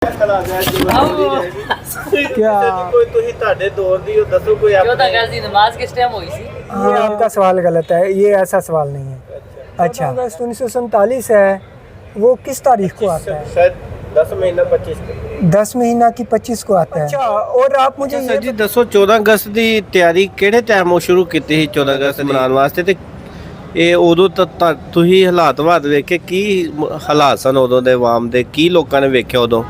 क्या कोई तुही ਤੁਹਾਡੇ दौर दी हो दसो कोई जो तक ऐसी नमाज किस टाइम हुई सी? ये आपका सवाल गलत है, ये ऐसा सवाल नहीं है। अच्छा, अगस्त 1947 है, वो किस तारीख को आता है? शायद 10 महीना 25 10 महीना की 25 को आता है। अच्छा, और आप मुझे सर जी दसो 14 अगस्त ਦੀ ਤਿਆਰੀ ਕਿਹੜੇ ਟਾਈਮ ਉਹ ਸ਼ੁਰੂ ਕੀਤੀ ਸੀ 14 ਅਗਸਤ ਮਨਾਉਣ ਵਾਸਤੇ ਤੇ ਇਹ ਉਦੋਂ ਤਾਂ ਤੁਸੀਂ ਹਾਲਾਤ ਬਾਅਦ ਵੇਖੇ ਕੀ ਹਾਲਾਤ ਸਨ ਉਦੋਂ ਦੇ ਆਵਾਮ ਦੇ ਕੀ ਲੋਕਾਂ ਨੇ ਵੇਖਿਆ ਉਦੋਂ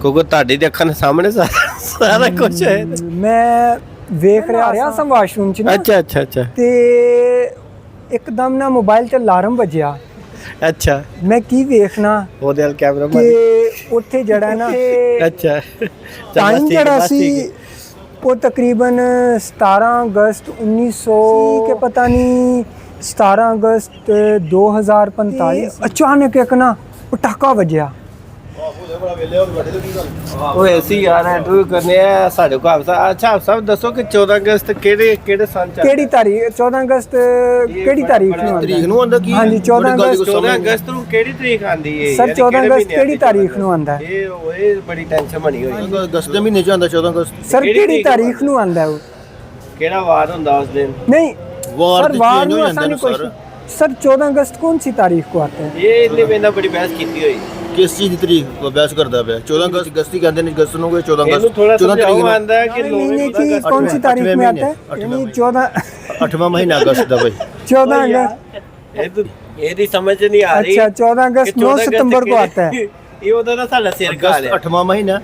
ਕਿਉਂਕਿ ਤੁਹਾਡੀ ਦੇ ਅੱਖਾਂ ਦੇ ਸਾਹਮਣੇ ਸਾਰਾ ਕੁਝ ਹੈ ਮੈਂ ਵੇਖ ਰਿਹਾ ਸਾਂ ਵਾਸ਼ਰੂਮ ਚ ਨਾ। ਅੱਛਾ ਤੇ ਇੱਕਦਮ ਨਾ ਮੋਬਾਈਲ ਤੇ ਅਲਾਰਮ ਵੱਜਿਆ। ਅੱਛਾ ਮੈਂ ਕੀ ਵੇਖਣਾ ਉਹਦੇ ਨਾਲ ਕੈਮਰਾ ਕਿ ਉੱਥੇ ਜਿਹੜਾ ਨਾ ਅੱਛਾ ਟਾਈਮ ਜਿਹੜਾ ਸੀ ਉਹ ਤਕਰੀਬਨ 17 ਅਗਸਤ 1900 ਕੇ ਪਤਾ ਨਹੀਂ 17 ਅਗਸਤ 2045 ਅਚਾਨਕ ਇੱਕ ਨਾ ਪਟਾਕਾ ਵੱਜਿਆ। ਉਹ ਐਸੀ ਯਾਰ ਇੰਟਰਵਿਊ ਕਰਨੇ ਆ ਸਾਡੇ ਕੋਲ ਅੱਛਾ ਸਭ ਦੱਸੋ ਕਿ 14 ਅਗਸਤ ਕਿਹੜੇ ਸਾਲ ਚ ਕਿਹੜੀ ਤਾਰੀਖ 14 ਅਗਸਤ ਕਿਹੜੀ ਤਾਰੀਖ ਨੂੰ ਆਉਂਦਾ ਕੀ ਹਾਂਜੀ 14 ਅਗਸਤ ਨੂੰ ਕਿਹੜੀ ਤਰੀਕ ਆਂਦੀ ਹੈ ਸਰ 14 ਅਗਸਤ ਕਿਹੜੀ ਤਾਰੀਖ ਨੂੰ ਆਂਦਾ ਹੈ? ਇਹ ਬੜੀ ਟੈਨਸ਼ਨ ਬਣੀ ਹੋਈ ਅਗਸਤ ਦੇ ਮਹੀਨੇ ਚ ਆਉਂਦਾ 14 ਅਗਸਤ ਸਰ ਕਿਹੜੀ ਤਾਰੀਖ ਨੂੰ ਆਂਦਾ ਉਹ? ਕਿਹੜਾ ਵਾਰ ਹੁੰਦਾ ਉਸ ਦਿਨ नहीं वार सर वार में आसानी कोई सर 14 अगस्त कौन सी तारीख को आता है? ਇਹ ਇਹਨੇ ਮੈਨਾਂ ਬੜੀ ਬਹਿਸ ਕੀਤੀ ਹੋਈ ਕਿਸ ਚੀਜ਼ ਦੀ ਤਰੀਕ ਕੋ ਅਭਿਆਸ ਕਰਦਾ ਪਿਆ 14 ਅਗਸਤ ਅਗਸਤੀ ਕਹਿੰਦੇ ਨੇ ਅਗਸਤ ਨੂੰ 14 ਇਹਨੂੰ ਅਗਸਤ ਥੋੜਾ 14 ਤਰੀਕ ਸਮਝਾਓ ਨੂੰ ਆਂਦਾ ਕਿ महीने की कौन सी तारीख में आता है? यानी 14 8ਵਾਂ ਮਹੀਨਾ ਅਗਸਤ ਦਾ ਬਈ 14 अगस्त ਇਹ ਤਾਂ ਇਹਦੀ समझ नहीं आ रही अच्छा 14 अगस्त 9 सितंबर को आता है। ਇਹ ਉਹਦਾ ਨਾ ਸਾਡਾ ਸਿਰ ਖਾ ਲਿਆ 8ਵਾਂ ਮਹੀਨਾ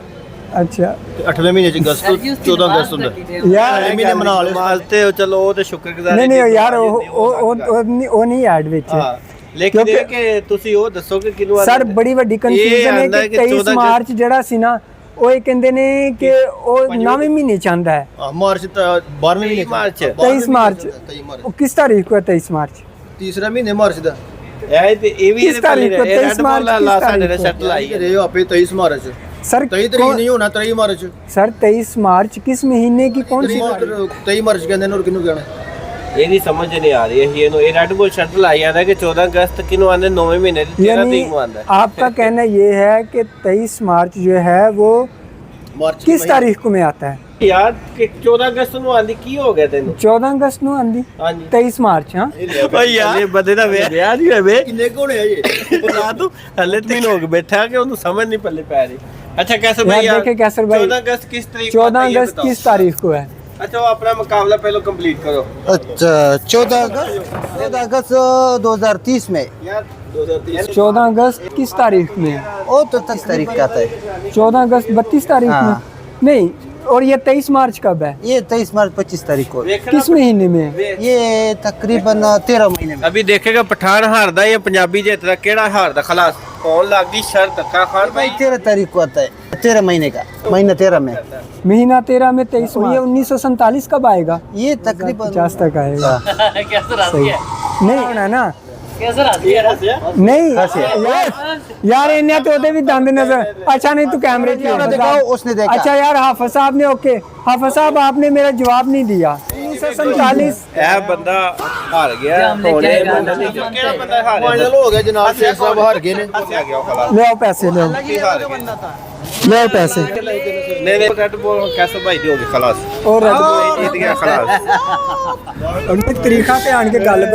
अच्छा ਤੇ 8ਵੇਂ ਮਹੀਨੇ ਚ ਅਗਸਤ 14 ਅਗਸਤ ਹੁੰਦਾ यार ਇਹ ਮਹੀਨੇ ਮਨਾ ਲਏ ਵਾਸਤੇ ਚਲੋ ਉਹ ਤੇ ਸ਼ੁਕਰਗੁਜ਼ਾਰ नहीं नहीं यार वो नहीं ऐड विच ਹਾਂ ਲੇਕਿਨ ਇਹ ਕਿ ਤੁਸੀਂ ਉਹ ਦੱਸੋ ਕਿ ਕਿਨੂੰ ਸਰ ਬੜੀ ਵੱਡੀ ਕਨਫਿਊਜ਼ਨ ਹੈ ਕਿ 23 ਮਾਰਚ ਜਿਹੜਾ ਸੀ ਨਾ ਉਹ ਇਹ ਕਹਿੰਦੇ ਨੇ ਕਿ ਉਹ 9ਵੇਂ ਮਹੀਨੇ ਚ ਆਂਦਾ ਹੈ। ਮਾਰਚ 12ਵੇਂ ਮਹੀਨੇ ਮਾਰਚ 23 ਮਾਰਚ ਉਹ ਕਿਸ ਤਾਰੀਖ को है 23 मार्च? ਤੀਸਰਾ ਮਹੀਨੇ ਮਾਰਚ ਦਾ ਇਹ ਤੇ ਇਹ ਵੀ ਕਿਸ ਤਾਰੀਖ ਕੋ 23 ਮਾਰਚ ਲਾ ਸਾਡੇ ਨੇ ਸ਼ਰਟ ਲਾਈ ਹੈ ਇਹ ਆਪੇ 23 ਮਾਰਚ सर 23 ਤਰੀਕ ਨਹੀਂ ਹੋਣਾ 23 ਮਾਰਚ सर 23 मार्च किस महीने की कौन सी 23 ਮਾਰਚ ਕਹਿੰਦੇ ਨੇ ਹੋਰ ਕਿਹਨੂੰ ਕਹਿਣਾ ਇਹਦੀ ਸਮਝ ਨਹੀਂ ਆ ਰਹੀ ਹੈ ਇਹਨੂੰ ਇਹ ਰੈੱਡ ਬੁੱਲ ਸ਼ਰਟ ਲਾਈ ਜਾਂਦਾ ਕਿ 14 ਅਗਸਤ ਕਿਨੂੰ ਆਂਦੇ 9ਵੇਂ ਮਹੀਨੇ ਦੀ 13 ਤਰੀਕ ਨੂੰ ਆਂਦਾ आपका कहना ये है कि 23 मार्च जो है वो ਮਾਰਚ किस तारीख को में आता है? ਯਾਰ ਕਿ 14 ਅਗਸਤ ਨੂੰ ਆਂਦੀ ਕੀ ਹੋ ਗਿਆ ਤੈਨੂੰ 14 अगस्त ਨੂੰ ਆਂਦੀ ਹਾਂਜੀ 23 ਮਾਰਚ ਹਾਂ ਓਏ ਯਾਰ ਇਹ ਬੰਦੇ ਦਾ ਵਿਆਹ ਨਹੀਂ ਹੋਇਆ ਵੇ ਕਿੰਨੇ ਕੋਣੇ ਆ ਇਹ ਬਤਾ ਤੂੰ ਹਲੇ 3 ਹੋ ਗਏ ਬੈਠਾ ਕਿ ਉਹਨੂੰ ਸਮਝ ਨਹੀਂ ਪੱਲੇ ਪੈ ਰਹੀ अच्छा कैसर भाई यार देखे कैसर भाई 14 अगस्त किस तारीख को 14 आता है ये अगस्त बताओ। किस तारीख को है? अच्छा वो अपना मुकाबला पहले कंप्लीट करो अच्छा 14 अगस्त 2030 में यार 2030 14 अगस्त किस तारीख में है? वो तो 30 तारीख का आता है 14 अगस्त 32 तारीख हाँ। में नहीं और ये 23 मार्च कब है? ये 23 मार्च 25 तारीख को है। किस महीने में है? ये तकरीबन 13 महीने में अभी देखेगा पठान हारदा या पंजाबी जितदा केड़ा हारदा खलास कौन लागदी शर्त का खान भाई भाई 13 तारीख को आता है 13 महीने का महीना 13 में महीना 13 में 23 ये 1947 कब आएगा? ये तकरीबन 50 तक आएगा कैसे राजी है? नहीं है ना कैसे राजी है? नहीं यार इन्हें तो ओदे भी दंद नजर अच्छा नहीं तू कैमरे की दिखाओ उसने देखा अच्छा यार हाफिज साहब ने ओके हाफिज साहब आपने मेरा जवाब नहीं दिया 1947 ਇਹ ਬੰਦਾ ਹਾਰ ਗਿਆ ਹੋਣੇ ਬੰਦਾ ਨਹੀਂ ਕਿਹੜਾ ਬੰਦਾ ਹਾਰਿਆ ਫਾਈਨਲ ਹੋ ਗਿਆ ਜਨਾਬ ਸ਼ੇਖ ਸਾਹਿਬ ਹਾਰ ਗਏ ਨੇ ਆ ਗਿਆ ਖਲਾਸ ले आओ पैसे ले आओ ले आओ पैसे नहीं रेड बॉल कैसे भाई दोगे खलास और जीत गया खलास तरीका पे आन के गल